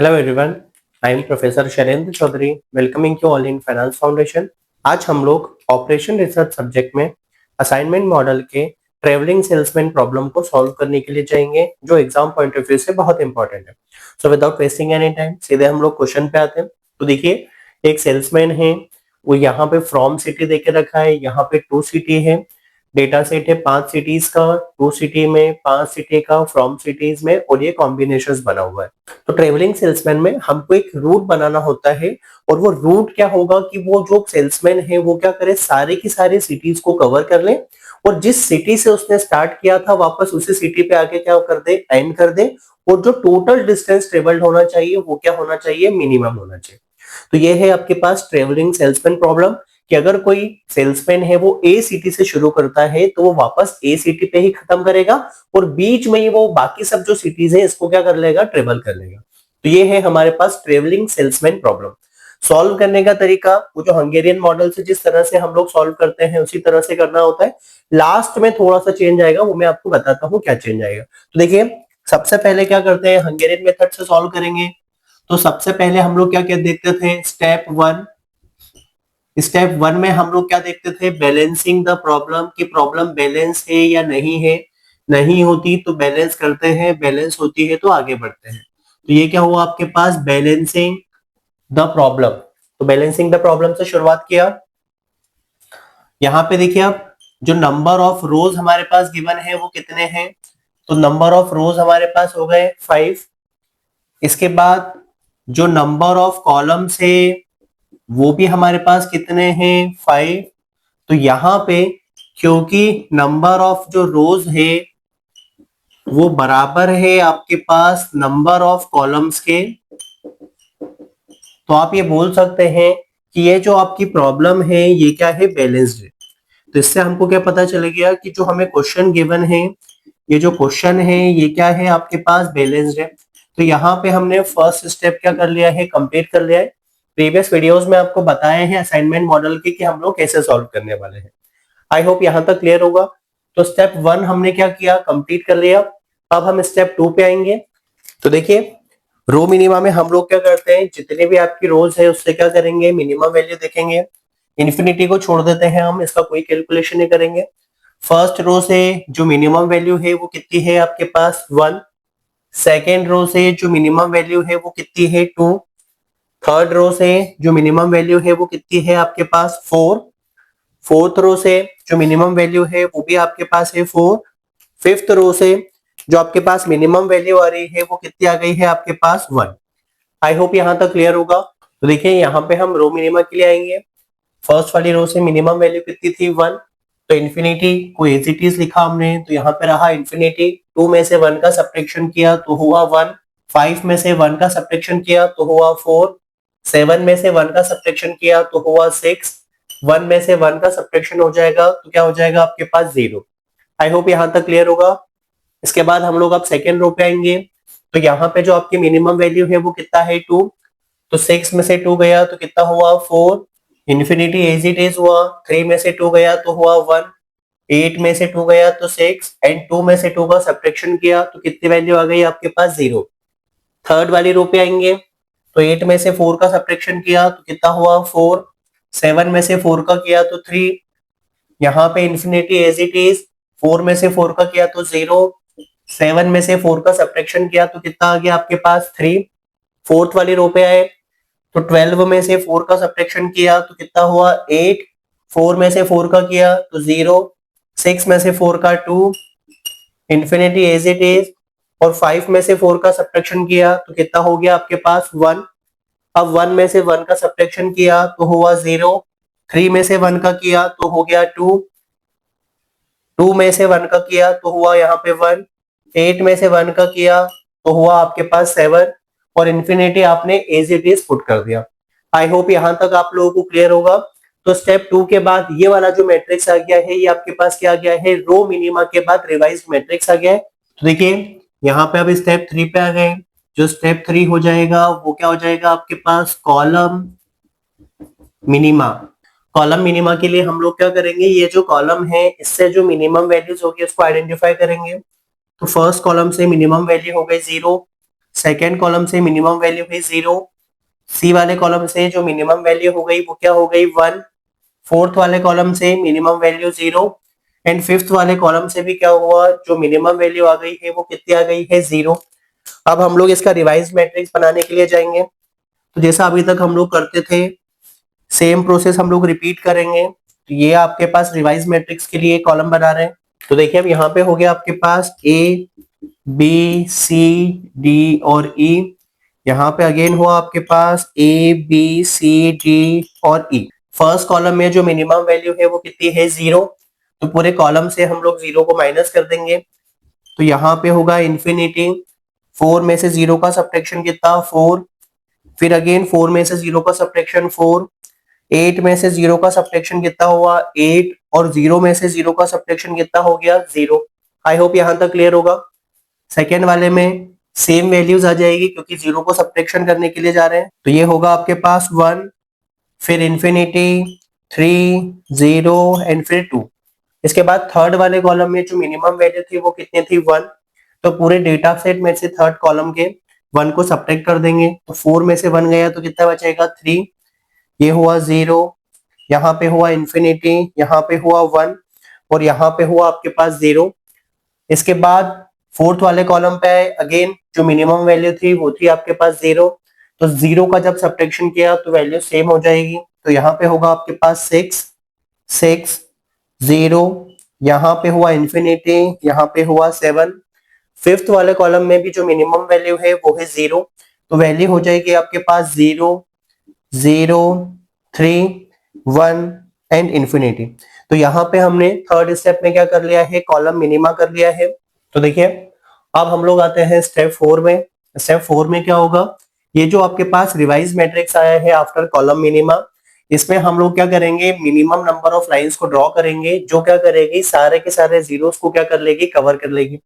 Hello everyone, I am Professor Shailendra Chaudhary, welcoming you all in Finance Foundation। आज हम लोग operation research subject में assignment model के travelling salesman problem को solve करने के लिए जाएंगे, जो एग्जाम पॉइंट ऑफ व्यू से बहुत इंपॉर्टेंट है। So without wasting any time सीधे हम लोग क्वेश्चन पे आते हैं। तो देखिए, एक सेल्समैन है, वो यहाँ पे फ्रॉम सिटी देके रखा है, यहाँ पे 2 सिटी है, डेटा सेट है 5 सिटीज का, 2 सिटी में 5 सिटी का, फ्रॉम सिटीज में, और ये कॉम्बिनेशन बना हुआ है। तो ट्रेवलिंग सेल्समैन में हमको एक रूट बनाना होता है, और वो रूट क्या होगा कि वो जो सेल्समैन है वो क्या करे, सारे की सारी सिटीज को कवर कर ले, और जिस सिटी से उसने स्टार्ट किया था वापस उसी सिटी पे आके क्या कर दे, एंड कर दे। और जो टोटल डिस्टेंस ट्रेवल्ड होना चाहिए वो क्या होना चाहिए, मिनिमम होना चाहिए। तो ये है आपके पास ट्रेवलिंग सेल्समैन प्रॉब्लम, कि अगर कोई सेल्समैन है वो ए सिटी से शुरू करता है तो वो वापस ए सिटी पे ही खत्म करेगा, और बीच में ही वो बाकी सब जो सिटीज है इसको क्या कर लेगा, ट्रेवल कर लेगा। तो ये है हमारे पास ट्रेवलिंग सेल्समैन प्रॉब्लम। सॉल्व करने का तरीका वो जो हंगेरियन मॉडल से जिस तरह से हम लोग सॉल्व करते हैं उसी तरह से करना होता है। लास्ट में थोड़ा सा चेंज आएगा, वो मैं आपको बताता हूँ क्या चेंज आएगा। तो देखिए, सबसे पहले क्या करते हैं, हंगेरियन मेथड से सॉल्व करेंगे। तो सबसे पहले हम लोग क्या क्या देखते थे, स्टेप वन में हम लोग क्या देखते थे, बैलेंसिंग द प्रॉब्लम, की प्रॉब्लम बैलेंस है या नहीं है। नहीं होती तो बैलेंस करते हैं, बैलेंस होती है तो आगे बढ़ते हैं। तो ये क्या हुआ आपके पास, बैलेंसिंग द प्रॉब्लम। तो बैलेंसिंग द प्रॉब्लम से शुरुआत किया। यहाँ पे देखिए आप, जो नंबर ऑफ रोज हमारे पास गिवन है वो कितने हैं, तो नंबर ऑफ रोज हमारे पास हो गए 5। इसके बाद जो नंबर ऑफ कॉलम्स है वो भी हमारे पास कितने हैं, 5। तो यहाँ पे क्योंकि नंबर ऑफ जो रोज है वो बराबर है आपके पास नंबर ऑफ कॉलम्स के, तो आप ये बोल सकते हैं कि ये जो आपकी प्रॉब्लम है ये क्या है, बैलेंस्ड है। तो इससे हमको क्या पता चल गया कि जो हमें क्वेश्चन गिवन है, ये जो क्वेश्चन है ये क्या है आपके पास, बैलेंस्ड है। तो यहाँ पे हमने फर्स्ट स्टेप क्या कर लिया है, कंप्लीट कर लिया है। प्रीवियस वीडियोस में आपको बताए हैं असाइनमेंट मॉडल के कि हम लोग कैसे सॉल्व करने वाले हैं। आई होप यहाँ तक क्लियर होगा। तो स्टेप 1 हमने क्या किया, कंप्लीट कर लिया। अब हम स्टेप 2 पे आएंगे। तो देखिए, रो मिनिमा में हम लोग क्या करते हैं, जितने भी आपकी रोज है उससे क्या करेंगे, मिनिमम वैल्यू देखेंगे। इन्फिनिटी को छोड़ देते हैं हम, इसका कोई कैलकुलेशन नहीं करेंगे। फर्स्ट रो से जो मिनिमम वैल्यू है वो कितनी है आपके पास, 1। सेकेंड रो से जो मिनिमम वैल्यू है वो कितनी है, 2। थर्ड रो से जो मिनिमम वैल्यू है वो कितनी है आपके पास, 4। फोर्थ रो से जो मिनिमम वैल्यू है वो भी आपके पास है 4। फिफ्थ रो से जो आपके पास मिनिमम वैल्यू आ रही है वो कितनी आ गई है आपके पास, 1। आई होप यहाँ तक क्लियर होगा। तो देखिए, यहाँ पे हम रो मिनिमा के लिए आएंगे। फर्स्ट वाली रो से मिनिमम वैल्यू कितनी थी, 1। तो इन्फिनिटी को एज इट इज लिखा हमने, तो यहाँ पे रहा इन्फिनिटी। 2 में से 1 का सब्ट्रैक्शन किया तो हुआ 1। 5 में से 1 का सब्ट्रैक्शन किया तो हुआ 4। 7 में से 1 का सब्ट्रैक्शन किया तो हुआ 6। 1 में से 1 का सब्ट्रैक्शन हो जाएगा तो क्या हो जाएगा आपके पास, 0। आई होप यहाँ तक क्लियर होगा। इसके बाद हम लोग अब सेकेंड रो पे आएंगे। तो यहाँ पे जो आपकी मिनिमम वैल्यू है वो कितना है, 2। तो 6 में से 2 गया तो कितना हुआ, 4। इन्फिनिटी एज इट इज हुआ। 3 में से 2 गया तो हुआ 1। 8 में से 2 गया तो 6, एंड 2 में से 2 का सब्ट्रैक्शन किया तो कितनी वैल्यू आ गई आपके पास, 0। थर्ड वाली रो पे आएंगे। तो 8 में से 4 का सब्ट्रैक्शन किया तो कितना हुआ, 4। 7 में से 4 का किया तो 3। यहाँ पे इन्फिनिटी एज इट इज। 4 में से 4 का किया तो 0। 7 में से 4 का सब्ट्रैक्शन किया तो कितना आ गया आपके पास, 3। फोर्थ वाली रो पे आए। तो 12 में से 4 का सब्ट्रैक्शन किया तो कितना हुआ, 8। 4 में से 4 का किया तो 0। 6 में से 4 का 2। Infinity as it is. और 5 में से 4 का सब्ट्रैक्शन किया तो कितना हो गया आपके पास, 1। अब 1 में से 1 का सब्ट्रैक्शन किया तो हुआ 0। 3 में से 1 का किया तो हो गया 2। 2 में से 1 का किया तो हुआ यहाँ पे 1। 8 में से 1 का किया तो हुआ आपके पास 7। और इन्फिनिटी आपने एज इट इज पुट कर दिया। आई होप यहाँ तक आप लोगों को क्लियर होगा। तो स्टेप 2 के बाद ये वाला जो मैट्रिक्स आ गया है ये आपके पास क्या आ गया है, रो मिनिमा के बाद रिवाइज्ड मैट्रिक्स आ गया है। तो देखिए, यहाँ पे अब स्टेप 3 पे आ गए। जो स्टेप 3 हो जाएगा वो क्या हो जाएगा आपके पास, कॉलम मिनिमा। कॉलम मिनिमा के लिए हम लोग क्या करेंगे, ये जो कॉलम है इससे जो मिनिमम वैल्यूज होगी उसको आइडेंटिफाई करेंगे। तो फर्स्ट कॉलम से मिनिमम वैल्यू हो गई 0। सेकेंड कॉलम से मिनिमम वैल्यू है 0, सी वाले कॉलम से जो मिनिमम वैल्यू हो गई वो क्या हो गई 1, फोर्थ वाले कॉलम से मिनिमम वैल्यू 0 एंड फिफ्थ वाले कॉलम से भी क्या हुआ, जो मिनिमम वैल्यू आ गई है वो कितनी आ गई है 0। अब हम लोग इसका रिवाइज मैट्रिक्स बनाने के लिए जाएंगे, तो जैसा अभी तक हम लोग करते थे सेम प्रोसेस हम लोग रिपीट करेंगे। तो ये आपके पास रिवाइज मैट्रिक्स के लिए कॉलम बना रहे हैं। तो देखिए अब यहाँ पे हो गया आपके पास ए बी सी डी और ई, यहाँ पे अगेन हुआ आपके पास ए बी सी डी और ई। फर्स्ट कॉलम में जो मिनिमम वैल्यू है वो कितनी है 0, तो पूरे कॉलम से हम लोग 0 को माइनस कर देंगे, तो यहाँ पे होगा इन्फिनिटी। 4 में से 0 का सब्ट्रैक्शन कितना 4, फिर अगेन 4 में से 0 का सब्ट्रैक्शन 4, 8 में से 0 का सब्ट्रैक्शन कितना हुआ 8 और 0 में से 0 का सब्ट्रैक्शन कितना हो गया 0। आई होप यहाँ तक क्लियर होगा। सेकेंड वाले में सेम वैल्यूज आ जाएगी क्योंकि 0 को सब्ट्रैक्शन करने के लिए जा रहे हैं, तो ये होगा आपके पास 1, फिर इन्फिनिटी 3 0 एंड फिर 2। इसके बाद थर्ड वाले कॉलम में जो मिनिमम वैल्यू थी वो कितनी थी 1, तो पूरे डेटा सेट में से थर्ड कॉलम के 1 को सब्ट्रैक्ट कर देंगे, तो 4 में से 1 गया तो कितना बचेगा 3, ये हुआ 0, यहाँ पे हुआ इन्फिनिटी, यहाँ पे हुआ 1 और यहाँ पे हुआ आपके पास 0। इसके बाद फोर्थ वाले कॉलम पे अगेन जो मिनिमम वैल्यू थी वो थी आपके पास 0, तो 0 का जब सब्ट्रैक्शन किया तो वैल्यू सेम हो जाएगी, तो यहाँ पे होगा आपके पास 6 6 0, यहाँ पे हुआ इन्फिनिटी, यहाँ पे हुआ 7। फिफ्थ वाले कॉलम में भी जो मिनिमम वैल्यू है वो है 0, तो वैल्यू हो जाएगी आपके पास 0 0 3 1 एंड इन्फिनिटी। तो यहाँ पे हमने थर्ड स्टेप में क्या कर लिया है, कॉलम मिनिमा कर लिया है। तो देखिए अब हम लोग आते हैं स्टेप 4 में। स्टेप 4 में क्या होगा, ये जो आपके पास रिवाइज मैट्रिक्स आया है आफ्टर कॉलम मिनिमा, इसमें हम लोग क्या करेंगे, मिनिमम नंबर ऑफ लाइंस को ड्रॉ करेंगे जो क्या करेगी सारे के सारे जीरोस को क्या कर लेगी, कवर कर लेगी।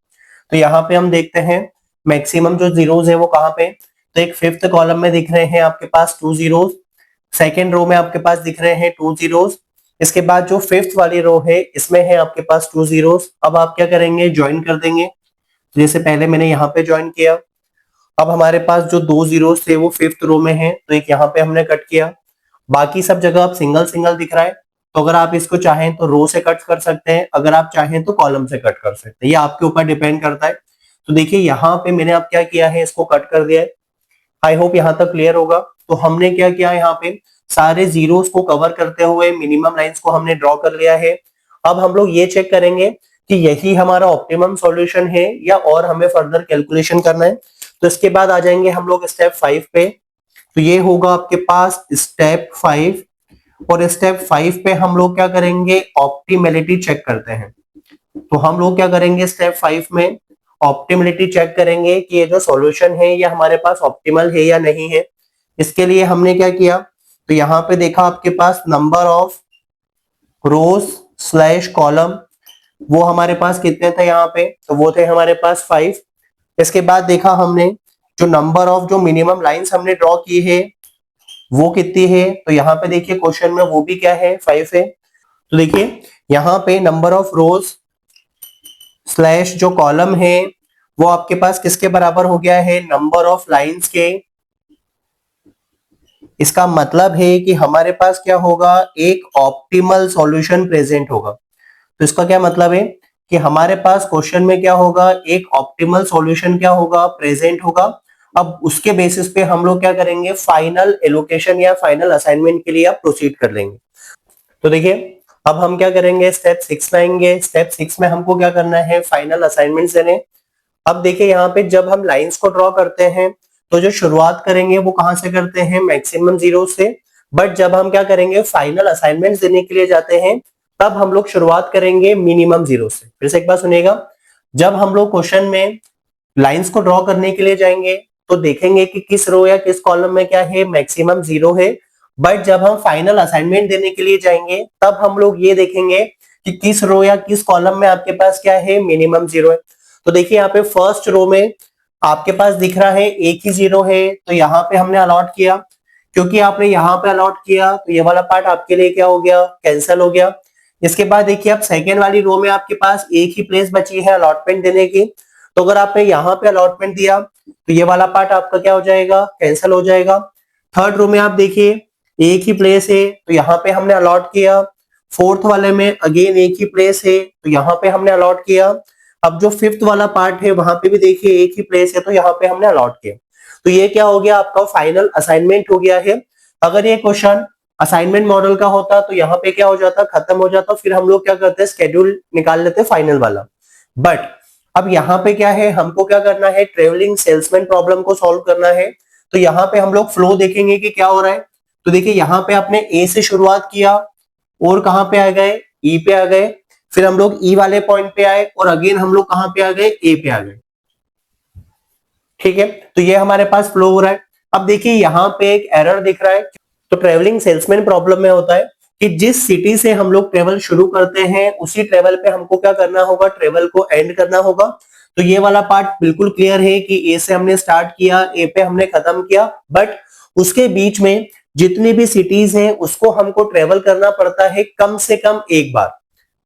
तो यहाँ पे हम देखते हैं मैक्सिमम जो जीरोस है वो कहाँ पे, तो एक फिफ्थ कॉलम में दिख रहे हैं आपके पास 2 जीरोस, सेकेंड रो में आपके पास दिख रहे हैं 2 जीरोस, इसके बाद जो फिफ्थ वाली रो है इसमें है आपके पास 2 जीरोस। अब आप क्या करेंगे, ज्वाइन कर देंगे, जैसे पहले मैंने यहाँ पे ज्वाइन किया। अब हमारे पास जो 2 जीरोस थे वो फिफ्थ रो में है, तो एक यहाँ पे हमने कट किया, बाकी सब जगह आप सिंगल सिंगल दिख रहा है, तो अगर आप इसको चाहें तो रो से कट कर सकते हैं, अगर आप चाहें तो कॉलम से कट कर सकते हैं, ये आपके ऊपर डिपेंड करता है। तो देखिए यहाँ पे मैंने अब क्या किया है, इसको कट कर दिया है। आई होप यहाँ तक क्लियर होगा। तो हमने क्या किया, यहाँ पे सारे जीरोस को कवर करते हुए मिनिमम लाइंस को हमने ड्रॉ कर लिया है। अब हम लोग ये चेक करेंगे कि यही हमारा ऑप्टिमम सॉल्यूशन है या और हमें फर्दर कैलकुलेशन करना है। तो इसके बाद आ जाएंगे हम लोग स्टेप 5 पे, तो ये होगा आपके पास स्टेप 5, और स्टेप 5 पे हम लोग क्या करेंगे, ऑप्टिमलिटी चेक करते हैं। तो हम लोग क्या करेंगे स्टेप 5 में ऑप्टिमलिटी चेक करेंगे कि ये जो सॉल्यूशन है ये हमारे पास ऑप्टिमल है या नहीं है। इसके लिए हमने क्या किया, तो यहाँ पे देखा आपके पास number of rows slash column, वो हमारे पास कितने थे यहाँ पे, तो वो थे हमारे पास 5। इसके बाद देखा हमने जो नंबर ऑफ जो मिनिमम लाइंस हमने ड्रॉ की है वो कितनी है, तो यहाँ पे देखिए क्वेश्चन में वो भी क्या है 5 है। तो देखिए यहाँ पे नंबर ऑफ रोज स्लैश जो कॉलम है वो आपके पास किसके बराबर हो गया है, नंबर ऑफ लाइंस के। इसका मतलब है कि हमारे पास क्या होगा, एक ऑप्टिमल सॉल्यूशन प्रेजेंट होगा। तो इसका क्या मतलब है कि हमारे पास क्वेश्चन में क्या होगा, एक ऑप्टिमल सॉल्यूशन क्या होगा, प्रेजेंट होगा। अब उसके बेसिस पे हम लोग क्या करेंगे, फाइनल एलोकेशन या फाइनल असाइनमेंट के लिए आप प्रोसीड कर लेंगे। तो देखिए अब हम क्या करेंगे, स्टेप 6 में आएंगे। स्टेप 6 में हमको क्या करना है, फाइनल असाइनमेंट देने। अब देखिए यहाँ पे जब हम लाइंस को ड्रॉ करते हैं तो जो शुरुआत करेंगे वो कहां से करते हैं, मैक्सिमम जीरो से। बट जब हम क्या करेंगे, फाइनल असाइनमेंट देने के लिए जाते हैं तब हम लोग शुरुआत करेंगे मिनिमम जीरो से। फिर से एक बार सुनिएगा, जब हम लोग क्वेश्चन में लाइंस को ड्रॉ करने के लिए जाएंगे तो देखेंगे कि किस रो या किस कॉलम में क्या है, मैक्सिमम जीरो है। बट जब हम फाइनल असाइनमेंट देने के लिए जाएंगे तब हम लोग ये देखेंगे कि किस रो या किस कॉलम में आपके पास क्या है, मिनिमम जीरो है। तो देखिए यहाँ पे फर्स्ट रो में आपके पास दिख रहा है एक ही जीरो है, तो यहाँ पे हमने अलॉट किया। क्योंकि आपने यहाँ पे अलॉट किया तो ये वाला पार्ट आपके लिए क्या हो गया, कैंसिल हो गया। इसके बाद देखिए अब सेकेंड वाली रो में आपके पास एक ही प्लेस बची है अलॉटमेंट देने की, तो अगर आपने यहाँ पे अलॉटमेंट दिया तो ये वाला पार्ट आपका क्या हो जाएगा, कैंसिल हो जाएगा। थर्ड रो में आप देखिए एक ही प्लेस है तो यहाँ पे हमने अलॉट किया। फोर्थ वाले में अगेन एक ही प्लेस है तो यहाँ पे हमने अलॉट किया। अब जो फिफ्थ वाला पार्ट है वहां पे भी देखिए एक ही प्लेस है तो यहाँ पे हमने अलॉट किया। तो ये क्या हो गया, आपका फाइनल असाइनमेंट हो गया है। अगर ये क्वेश्चन असाइनमेंट मॉडल का होता तो यहाँ पे क्या हो जाता, खत्म हो जाता, फिर हम लोग क्या करते हैं स्केड्यूल निकाल लेते फाइनल वाला। बट अब यहाँ पे क्या है, हमको क्या करना है, ट्रेवलिंग सेल्समैन प्रॉब्लम को सॉल्व करना है। तो यहाँ पे हम लोग फ्लो देखेंगे कि क्या हो रहा है। तो देखिए यहाँ पे आपने ए से शुरुआत किया और कहां पे आ गए, ई पे आ गए, फिर हम लोग ई वाले पॉइंट पे आए और अगेन हम लोग कहां पे आ गए, ए पे आ गए। ठीक है, तो ये हमारे पास फ्लो हो रहा है। अब देखिए यहाँ पे एक एरर दिख रहा है। तो ट्रेवलिंग सेल्समैन प्रॉब्लम में होता है कि जिस सिटी से हम लोग ट्रेवल शुरू करते हैं उसी ट्रेवल पे हमको क्या करना होगा, ट्रेवल को एंड करना होगा। तो ये वाला पार्ट बिल्कुल क्लियर है कि ए से हमने स्टार्ट किया, ए पे हमने खत्म किया, बट उसके बीच में जितनी भी सिटीज हैं उसको हमको ट्रेवल करना पड़ता है कम से कम एक बार।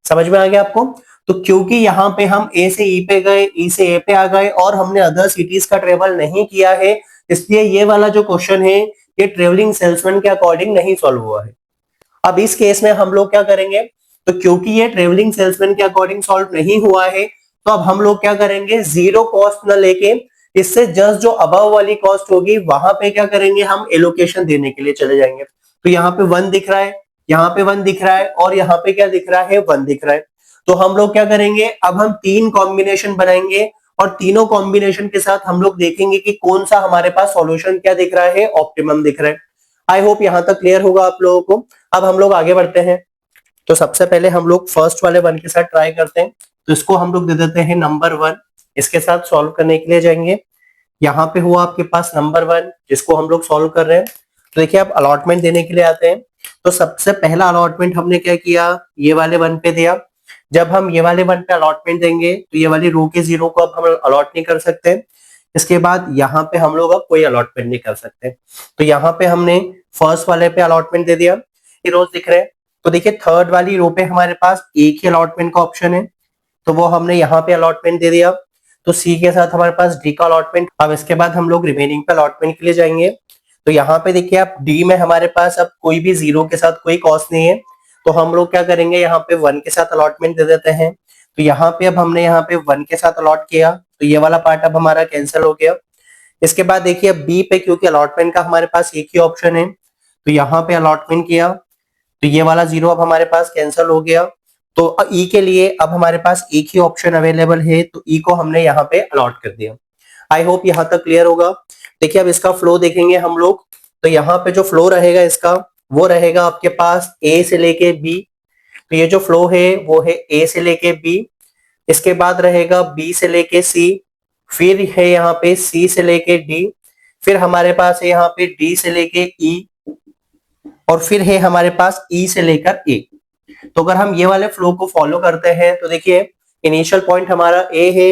समझ में आ गया आपको। तो क्योंकि यहाँ पे हम ए से ई पे गए, ई से ए पे आ गए और हमने अदर सिटीज का ट्रेवल नहीं किया है, इसलिए ये वाला जो क्वेश्चन है ये ट्रेवलिंग सेल्समैन के अकॉर्डिंग नहीं सॉल्व हुआ है। अब इस केस में हम लोग क्या करेंगे, तो क्योंकि ये ट्रेवलिंग सेल्समैन के अकॉर्डिंग सॉल्व नहीं हुआ है तो अब हम लोग क्या करेंगे, जीरो कॉस्ट न लेके इससे जस्ट जो अबव वाली कॉस्ट होगी वहां पे क्या करेंगे, हम एलोकेशन देने के लिए चले जाएंगे। तो यहाँ पे 1 दिख रहा है, यहाँ पे 1 दिख रहा है और यहाँ पे क्या दिख रहा है, 1 दिख रहा है। तो हम लोग क्या करेंगे, अब हम 3 कॉम्बिनेशन बनाएंगे और तीनों कॉम्बिनेशन के साथ हम लोग देखेंगे कि कौन सा हमारे पास सॉल्यूशन क्या दिख रहा है, ऑप्टिमम दिख रहा है। आई होप यहां तक क्लियर होगा आप लोगों को। अब हम लोग आगे बढ़ते हैं। तो सबसे पहले हम लोग फर्स्ट वाले 1 के साथ ट्राई करते हैं। तो इसको हम लोग दे देते हैं नंबर 1। इसके साथ सॉल्व करने के लिए जाएंगे। यहाँ पे हुआ आपके पास नंबर 1 जिसको हम लोग सॉल्व कर रहे हैं। तो देखिए आप अलॉटमेंट देने के लिए आते हैं। तो सबसे पहला अलॉटमेंट हमने क्या किया, ये वाले 1 पे दिया। जब हम ये वाले 1 पे अलॉटमेंट देंगे तो ये वाली रो के 0 को अब हम अलॉट नहीं कर सकते। इसके बाद यहाँ पे हम लोग अब कोई अलॉटमेंट नहीं कर सकते। तो यहाँ पे हमने फर्स्ट वाले पे अलॉटमेंट दे दिया, ये रोज दिख रहे हैं। तो देखिए थर्ड वाली रो पे हमारे पास एक ही अलॉटमेंट का ऑप्शन है तो वो हमने यहाँ पे अलॉटमेंट दे दिया। तो सी के साथ हमारे पास डी का अलॉटमेंट। अब इसके बाद हम लोग रिमेनिंग पे अलॉटमेंट के लिए जाएंगे। तो यहाँ पे देखिए आप डी में हमारे पास अब कोई भी 0 के साथ कोई कॉस्ट नहीं है तो हम लोग क्या करेंगे, यहाँ पे 1 के साथ अलॉटमेंट दे देते हैं। तो यहाँ पे अब हमने यहाँ पे 1 के साथ अलॉट किया तो ये वाला पार्ट अब हमारा कैंसिल हो गया। इसके बाद देखिए अब बी पे क्योंकि अलॉटमेंट का हमारे पास एक ही ऑप्शन है तो यहाँ पे अलॉटमेंट किया तो ये वाला 0 अब हमारे पास कैंसिल हो गया। तो ई के लिए अब हमारे पास एक ही ऑप्शन अवेलेबल है तो ई को हमने यहाँ पे अलॉट कर दिया। आई होप यहाँ तक क्लियर होगा। देखिए अब इसका फ्लो देखेंगे हम लोग। तो यहाँ पे जो फ्लो रहेगा इसका वो रहेगा आपके पास ए से लेके बी। तो ये जो फ्लो है वो है ए से लेके बी, इसके बाद रहेगा बी से लेके सी, फिर है यहाँ पे सी से लेके डी, फिर हमारे पास है यहाँ पे डी से लेके ई और फिर है हमारे पास ई से लेकर ए। तो अगर हम ये वाले फ्लो को फॉलो करते हैं तो देखिए इनिशियल पॉइंट हमारा ए है,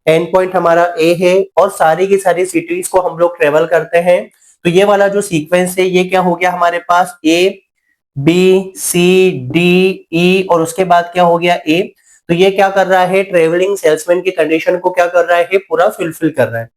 एंड पॉइंट हमारा ए है और सारी की सारी सिटीज को हम लोग ट्रेवल करते हैं। तो ये वाला जो सीक्वेंस है ये क्या हो गया हमारे पास, A B C D E और उसके बाद क्या हो गया ए। तो ये क्या कर रहा है, ट्रेवलिंग सेल्समैन की कंडीशन को क्या कर रहा है, पूरा फुलफिल कर रहा है।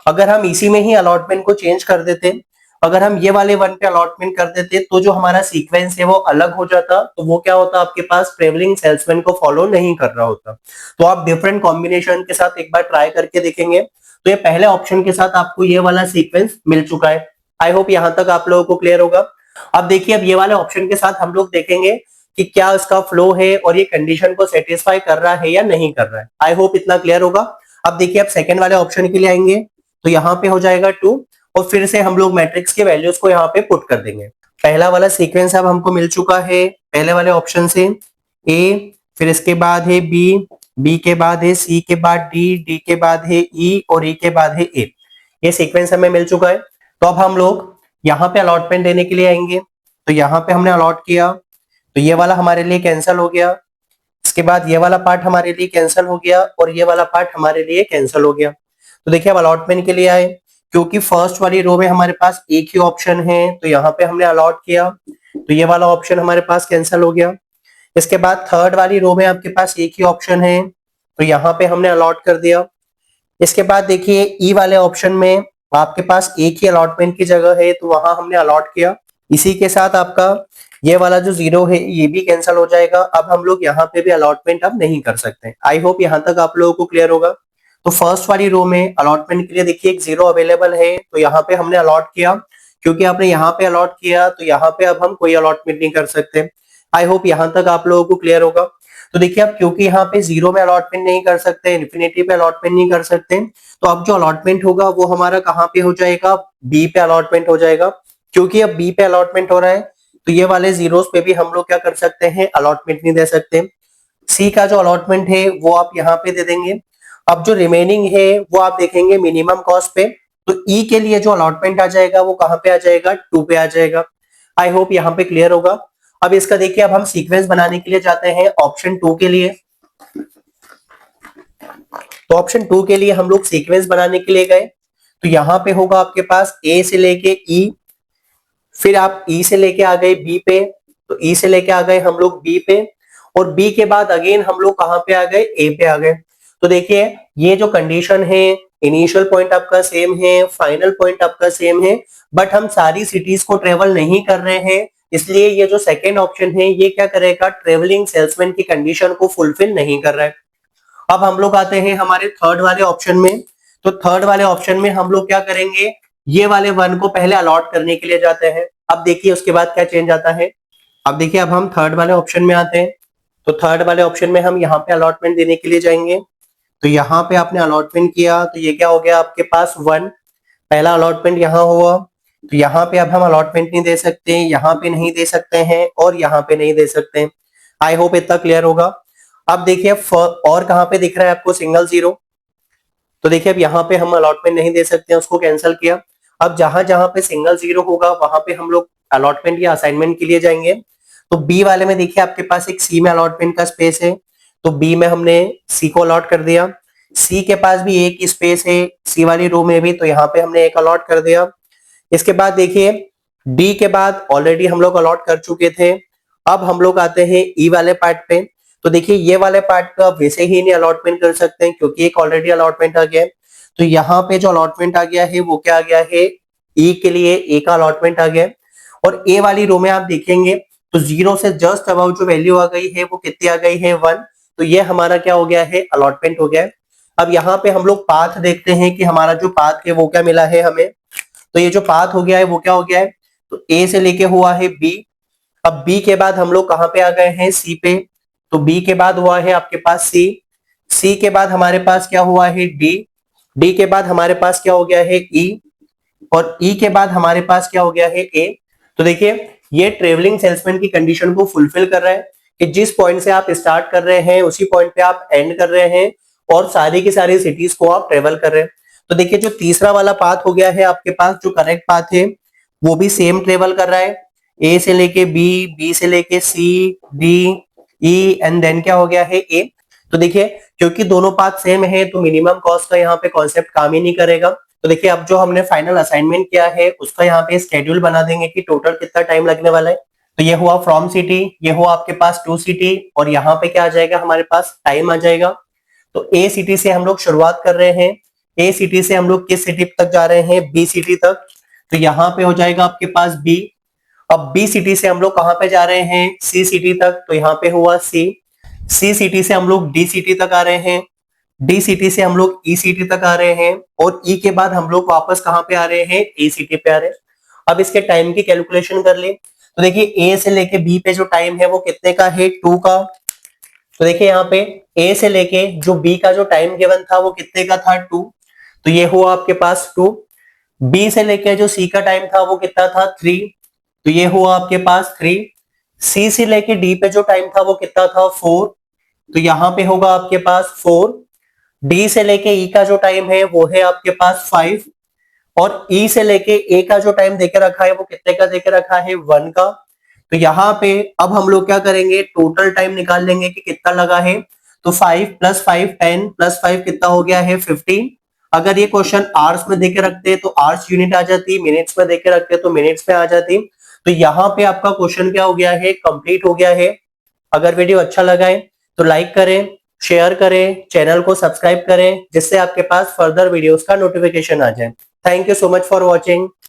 अगर हम इसी में ही अलॉटमेंट को चेंज कर देते, अगर हम ये वाले 1 पे अलॉटमेंट कर देते तो जो हमारा सीक्वेंस है वो अलग हो जाता। तो वो क्या होता, आपके पास ट्रेवलिंग सेल्समैन को फॉलो नहीं कर रहा होता। तो आप डिफरेंट कॉम्बिनेशन के साथ एक बार ट्राई करके देखेंगे। तो ये पहले ऑप्शन के साथ आपको ये वाला सीक्वेंस मिल चुका है। आई होप यहां तक आप लोगों को क्लियर होगा। अब देखिए अब ये वाले ऑप्शन के साथ हम लोग देखेंगे कि क्या इसका फ्लो है और ये कंडीशन को सेटिस्फाई कर रहा है या नहीं कर रहा है। आई होप इतना क्लियर होगा। अब देखिए अब सेकंड वाले ऑप्शन के लिए आएंगे तो यहाँ पे हो जाएगा 2 और फिर से हम लोग मैट्रिक्स के वैल्यूज को यहाँ पे पुट कर देंगे। पहला वाला सीक्वेंस अब हमको मिल चुका है पहले वाले ऑप्शन से, ए फिर इसके बाद है बी, बी के बाद है सी के बाद डी, डी के बाद है ई और ई के बाद है ए। ये सीक्वेंस हमें मिल चुका है। तो अब हम लोग यहाँ पे अलॉटमेंट देने के लिए आएंगे। तो यहाँ पे हमने अलॉट किया तो ये वाला हमारे लिए कैंसिल हो गया, इसके बाद ये वाला पार्ट हमारे लिए कैंसिल हो गया और ये वाला पार्ट हमारे लिए कैंसिल हो गया। तो देखिए अब अलॉटमेंट के लिए आए, क्योंकि फर्स्ट वाली रो में हमारे पास एक ही ऑप्शन है तो यहाँ पे हमने अलॉट किया तो ये वाला ऑप्शन हमारे पास कैंसिल हो गया। इसके बाद थर्ड वाली रो में आपके पास एक ही ऑप्शन है तो यहाँ पे हमने अलॉट कर दिया। इसके बाद देखिए ई वाले ऑप्शन में आपके पास एक ही अलॉटमेंट की जगह है, तो वहां हमने अलॉट किया। इसी के साथ आपका ये वाला जो 0 है ये भी कैंसिल हो जाएगा। अब हम लोग यहाँ पे भी अलॉटमेंट अब नहीं कर सकते। आई होप यहाँ तक आप लोगों को क्लियर होगा। तो फर्स्ट वाली रो में अलॉटमेंट के लिए देखिए एक 0 अवेलेबल है, तो यहाँ पे हमने अलॉट किया। क्योंकि आपने यहाँ पे अलॉट किया तो यहाँ पे अब हम कोई अलॉटमेंट नहीं कर सकते। आई होप यहाँ तक आप लोगों को क्लियर होगा। तो देखिए अब क्योंकि यहाँ पे 0 में अलॉटमेंट नहीं कर सकते, इन्फिनिटी पे अलॉटमेंट नहीं कर सकते, तो अब जो अलॉटमेंट होगा वो हमारा कहाँ पे हो जाएगा, बी पे अलॉटमेंट हो जाएगा। क्योंकि अब बी पे अलॉटमेंट हो रहा है तो ये वाले जीरोस पे भी हम लोग क्या कर सकते हैं, अलॉटमेंट नहीं दे सकते। सी का जो अलॉटमेंट है वो आप यहाँ पे दे देंगे। अब जो रिमेनिंग है वो आप देखेंगे मिनिमम कॉस्ट पे, तो ई के लिए जो अलॉटमेंट आ जाएगा वो कहाँ पे आ जाएगा, 2 पे आ जाएगा। आई होप यहाँ पे क्लियर होगा। अब इसका देखिए अब हम सीक्वेंस बनाने के लिए जाते हैं ऑप्शन 2 के लिए। तो ऑप्शन 2 के लिए हम लोग सीक्वेंस बनाने के लिए गए, तो यहाँ पे होगा आपके पास ए से लेके ई, फिर आप ई से लेके आ गए बी पे, तो ई से लेके आ गए हम लोग बी पे, और बी के बाद अगेन हम लोग कहां पे आ गए, ए पे आ गए। तो देखिए ये जो कंडीशन है, इनिशियल पॉइंट आपका सेम है, फाइनल पॉइंट आपका सेम है, बट हम सारी सिटीज को ट्रेवल नहीं कर रहे हैं, इसलिए ये जो सेकेंड ऑप्शन है ये क्या करेगा, ट्रेवलिंग सेल्समैन की कंडीशन को फुलफिल नहीं कर रहा है। अब हम लोग आते हैं हमारे थर्ड वाले ऑप्शन में। तो थर्ड वाले ऑप्शन में हम लोग क्या करेंगे, ये वाले 1 को पहले अलॉट करने के लिए जाते हैं। अब देखिए उसके बाद क्या चेंज आता है। अब देखिए अब हम थर्ड वाले ऑप्शन में आते हैं। तो थर्ड वाले ऑप्शन में हम यहाँ पे अलॉटमेंट देने के लिए जाएंगे। तो यहाँ पे आपने अलॉटमेंट किया तो ये क्या हो गया आपके पास 1, पहला अलॉटमेंट यहाँ हुआ। तो यहाँ पे अब हम अलॉटमेंट नहीं दे सकते, यहाँ पे नहीं दे सकते हैं, और यहाँ पे नहीं दे सकते। आई होप इतना क्लियर होगा। अब देखिए और कहाँ पे दिख रहा है आपको सिंगल 0, तो देखिए अब यहाँ पे हम अलॉटमेंट नहीं दे सकते हैं, उसको कैंसिल किया। अब जहां जहां पे सिंगल 0 होगा वहां पे हम लोग अलॉटमेंट या असाइनमेंट के लिए जाएंगे। तो बी वाले में देखिए आपके पास एक सी में अलॉटमेंट का स्पेस है, तो बी में हमने सी को अलॉट कर दिया। सी के पास भी एक स्पेस है सी वाली रो में भी, तो यहाँ पे हमने एक अलॉट कर दिया। इसके बाद देखिए डी के बाद ऑलरेडी हम लोग अलॉट कर चुके थे। अब हम लोग आते हैं ई वाले पार्ट पे। तो देखिए ये वाले पार्ट का वैसे ही नहीं अलॉटमेंट कर सकते हैं क्योंकि एक ऑलरेडी अलॉटमेंट आ गया है। तो यहाँ पे जो अलॉटमेंट आ गया है वो क्या आ गया है, ई के लिए ए का अलॉटमेंट आ गया है। और ए वाली रो में आप देखेंगे तो 0 से जस्ट अबाउट जो वैल्यू आ गई है वो कितनी आ गई है, 1। तो ये हमारा क्या हो गया है, अलॉटमेंट हो गया है। अब यहाँ पे हम लोग पाथ देखते हैं कि हमारा जो पाथ है वो क्या मिला है हमें। तो ये जो पाथ हो गया है वो क्या हो गया है, तो ए से लेके हुआ है बी। अब बी के बाद हम लोग कहाँ पे आ गए हैं, सी पे। तो बी के बाद हुआ है आपके पास सी, सी के बाद हमारे पास क्या हुआ है डी, डी के बाद हमारे पास क्या हो गया है ई, और ई के बाद हमारे पास क्या हो गया है ए। तो देखिए ये ट्रेवलिंग सेल्समैन की कंडीशन को फुलफिल कर रहा है कि जिस पॉइंट से आप स्टार्ट कर रहे हैं उसी पॉइंट पे आप एंड कर रहे हैं, और सारी की सारी सिटीज को आप ट्रेवल कर रहे हैं। तो देखिए जो तीसरा वाला पाथ हो गया है आपके पास, जो करेक्ट पाथ है वो भी सेम ट्रेवल कर रहा है, ए से लेके बी, बी से लेके सी, डी, ई, एंड देन क्या हो गया है ए। तो देखिए क्योंकि दोनों पाथ सेम है तो मिनिमम कॉस्ट का यहाँ पे कॉन्सेप्ट काम ही नहीं करेगा। तो देखिए अब जो हमने फाइनल असाइनमेंट किया है उसका यहाँ पे स्केड्यूल बना देंगे कि टोटल कितना टाइम लगने वाला है। तो ये हुआ फ्रॉम सिटी, ये हुआ आपके पास टू सिटी, और यहाँ पे क्या आ जाएगा हमारे पास, टाइम आ जाएगा। तो ए सिटी से हम लोग शुरुआत कर रहे हैं, ए सिटी से हम लोग किस सिटी तक जा रहे हैं, बी सिटी तक। तो यहाँ पे हो जाएगा आपके पास बी। अब बी सिटी से हम लोग कहां पे जा रहे हैं, सी सिटी तक, तो यहाँ पे हुआ सी। सी सिटी से हम लोग डी सिटी तक आ रहे हैं, डी सिटी से हम लोग ई सिटी तक आ रहे हैं, और ई के बाद हम लोग वापस कहां पे आ रहे हैं, ए सिटी पे आ रहे हैं। अब इसके टाइम की कैलकुलेशन कर ले। तो देखिए ए से लेके बी पे जो टाइम है वो कितने का है, 2 का। तो देखिए यहाँ पे ए से लेके जो बी का जो टाइम गिवन था वो कितने का था, 2। तो ये हुआ आपके पास 2। बी से लेके जो सी का टाइम था वो कितना था, 3। तो ये हुआ आपके पास 3। सी से लेके डी पे जो टाइम था वो कितना था, 4। तो यहाँ पे होगा आपके पास 4। डी से लेके ई का जो टाइम है वो है आपके पास 5, और ई से लेके ए का जो टाइम देके रखा है वो कितने का देके रखा है, 1 का। तो यहाँ पे अब हम लोग क्या करेंगे, टोटल टाइम निकाल लेंगे कि कितना लगा है। तो 5 + 5 10 + 5 कितना हो गया है, 15। अगर ये क्वेश्चन आवर्स में देके रखते तो आवर्स यूनिट आ जाती, मिनट्स में देके रखते तो मिनट्स में आ जाती। तो यहाँ पे आपका क्वेश्चन क्या हो गया है, कंप्लीट हो गया है। अगर वीडियो अच्छा लगा है तो लाइक करें, शेयर करें, चैनल को सब्सक्राइब करें, जिससे आपके पास फर्दर वीडियोस का नोटिफिकेशन आ जाए। Thank you so much for watching.